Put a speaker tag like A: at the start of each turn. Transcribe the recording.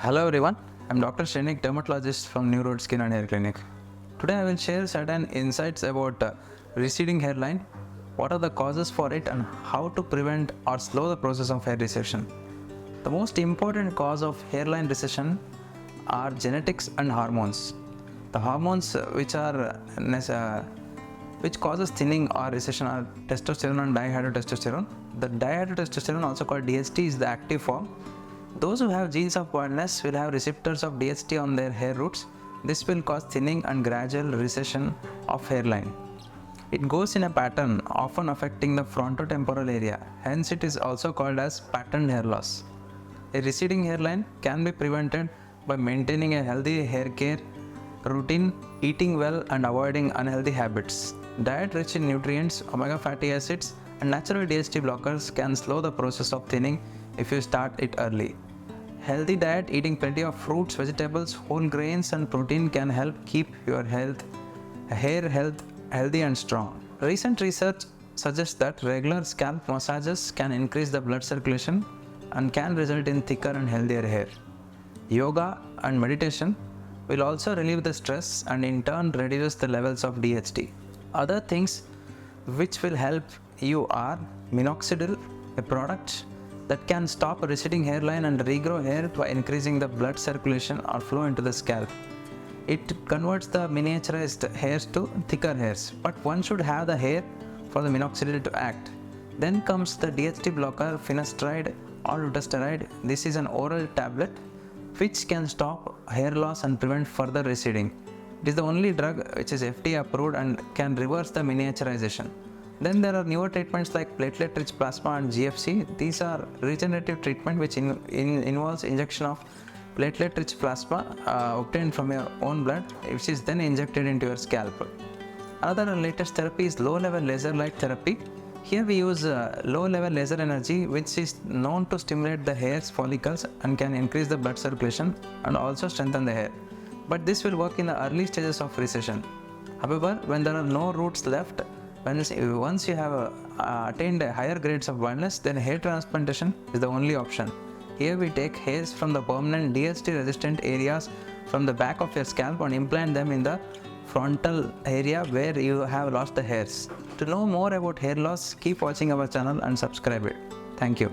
A: Hello everyone, I'm Dr. Shrenik, dermatologist from New Road Skin and Hair Clinic. Today I will share certain insights about receding hairline, what are the causes for it and how to prevent or slow the process of hair recession. The most important cause of hairline recession are genetics and hormones. The hormones which causes thinning or recession are testosterone and dihydrotestosterone. The dihydrotestosterone, also called DHT, is the active form. Those who have genes of baldness will have receptors of DHT on their hair roots. This will cause thinning and gradual recession of hairline. It goes in a pattern, often affecting the frontotemporal area. Hence, it is also called as patterned hair loss. A receding hairline can be prevented by maintaining a healthy hair care routine, eating well and avoiding unhealthy habits. Diet rich in nutrients, omega fatty acids and natural DHT blockers can slow the process of thinning if you start it early. Healthy diet, eating plenty of fruits, vegetables, whole grains and protein can help keep your hair health healthy and strong. Recent research suggests that regular scalp massages can increase the blood circulation and can result in thicker and healthier hair. Yoga and meditation will also relieve the stress and in turn reduce the levels of DHT. Other things which will help you are Minoxidil, a product that can stop a receding hairline and regrow hair by increasing the blood circulation or flow into the scalp. It converts the miniaturized hairs to thicker hairs, but one should have the hair for the minoxidil to act. Then comes the DHT blocker finasteride or dutasteride. This is an oral tablet which can stop hair loss and prevent further receding. It is the only drug which is FDA approved and can reverse the miniaturization. Then there are newer treatments like platelet-rich plasma and GFC. These are regenerative treatment which involves injection of platelet-rich plasma obtained from your own blood, which is then injected into your scalp. Another latest therapy is low-level laser light therapy. Here we use low-level laser energy, which is known to stimulate the hair's follicles and can increase the blood circulation and also strengthen the hair. But this will work in the early stages of recession. However, when there are no roots left, once you have attained higher grades of baldness, then hair transplantation is the only option. Here we take hairs from the permanent DHT resistant areas from the back of your scalp and implant them in the frontal area where you have lost the hairs. To know more about hair loss, keep watching our channel and subscribe it. Thank you.